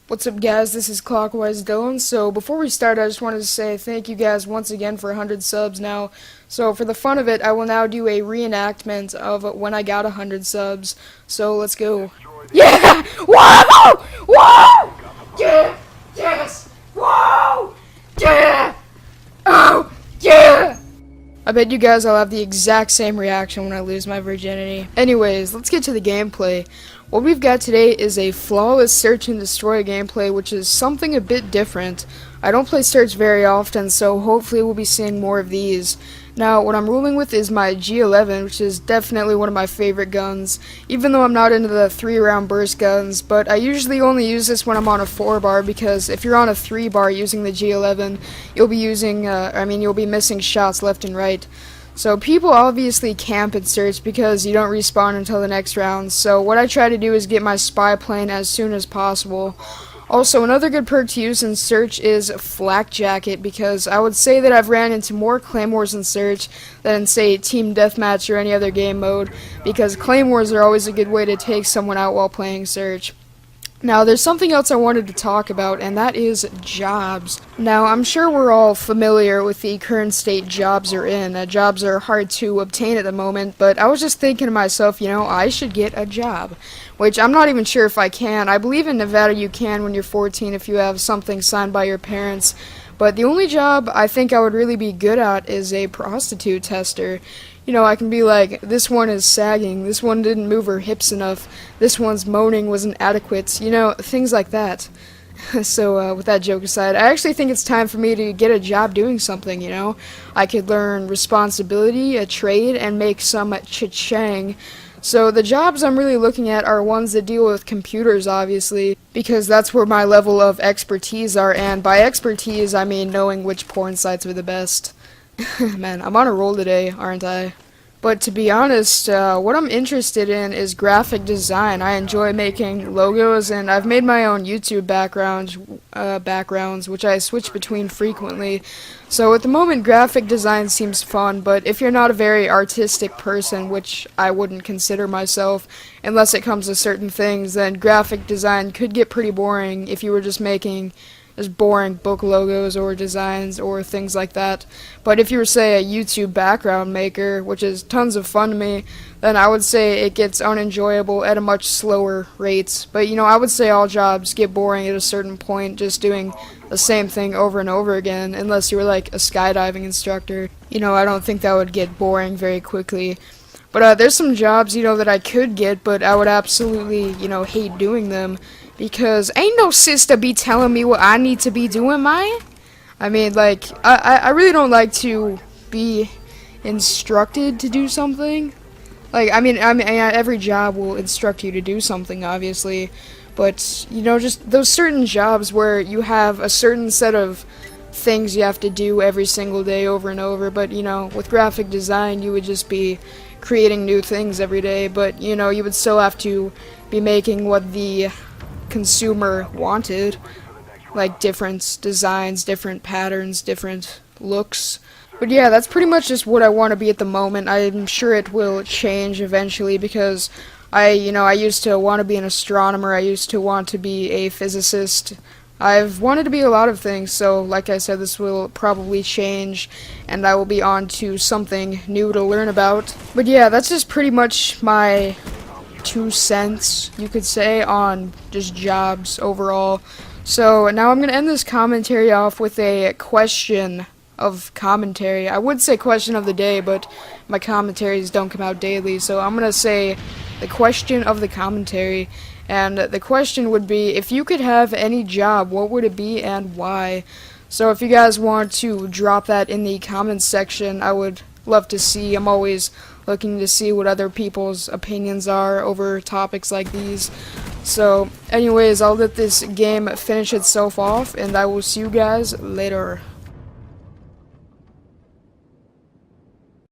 What's up, guys? This is ClockwiseDylan. So before we start, I just wanted to say thank you guys once again for 100 subs now. So for the fun of it, I will now do a reenactment of when I got 100 subs. So let's go. Yeah! Whoa! Whoa! Yeah! Yes! Whoa! Yeah! Oh! Yeah! I bet you guys I'll have the exact same reaction when I lose my virginity. Anyways, let's get to the gameplay. What we've got today is a flawless search and destroy gameplay, which is something a bit different. I don't play search very often, so hopefully we'll be seeing more of these. Now, what I'm ruling with is my G11, which is definitely one of my favorite guns, even though I'm not into the 3-round burst guns, but I usually only use this when I'm on a 4-bar, because if you're on a 3-bar using the G11, you'll be missing shots left and right. So people obviously camp in search because you don't respawn until the next round, so what I try to do is get my spy plane as soon as possible. Also, another good perk to use in search is flak jacket, because I would say that I've ran into more claymores in search than in, say, team deathmatch or any other game mode, because claymores are always a good way to take someone out while playing search. Now, there's something else I wanted to talk about, and that is jobs. Now, I'm sure we're all familiar with the current state jobs are in. Jobs are hard to obtain at the moment, but I was just thinking to myself, I should get a job. Which, I'm not even sure if I can. I believe in Nevada you can when you're 14 if you have something signed by your parents. But the only job I think I would really be good at is a prostitute tester. I can be like, this one is sagging, this one didn't move her hips enough, this one's moaning wasn't adequate, things like that. So, with that joke aside, I actually think it's time for me to get a job doing something, I could learn responsibility, a trade, and make some cha-chang. So the jobs I'm really looking at are ones that deal with computers, obviously, because that's where my level of expertise are, and by expertise I mean knowing which porn sites are the best. Man, I'm on a roll today, aren't I? But to be honest, what I'm interested in is graphic design. I enjoy making logos, and I've made my own YouTube backgrounds, which I switch between frequently. So at the moment, graphic design seems fun, but if you're not a very artistic person, which I wouldn't consider myself, unless it comes to certain things, then graphic design could get pretty boring if you were just making boring book logos or designs or things like that. But if you were, say, a YouTube background maker, which is tons of fun to me, then I would say it gets unenjoyable at a much slower rate. But I would say all jobs get boring at a certain point, just doing the same thing over and over again, unless you were like a skydiving instructor. I don't think that would get boring very quickly. But there's some jobs, that I could get, but I would absolutely, hate doing them. Because ain't no sister be telling me what I need to be doing, man. I mean, I really don't like to be instructed to do something. Every job will instruct you to do something, obviously. But, just those certain jobs where you have a certain set of things you have to do every single day over and over. But, with graphic design, you would just be creating new things every day. But, you would still have to be making what the consumer wanted, like different designs, different patterns, different looks. But yeah, that's pretty much just what I want to be at the moment. I'm sure it will change eventually, because I used to want to be an astronomer, I used to want to be a physicist. I've wanted to be a lot of things, so like I said, this will probably change, and I will be on to something new to learn about. But yeah, that's just pretty much my 2 cents, you could say, on just jobs overall. So now I'm going to end this commentary off with a question of commentary. I would say question of the day, but my commentaries don't come out daily, so I'm going to say the question of the commentary. And the question would be, if you could have any job, what would it be and why? So if you guys want to drop that in the comments section, I would love to see. I'm always looking to see what other people's opinions are over topics like these. So anyways, I'll let this game finish itself off, and I will see you guys later.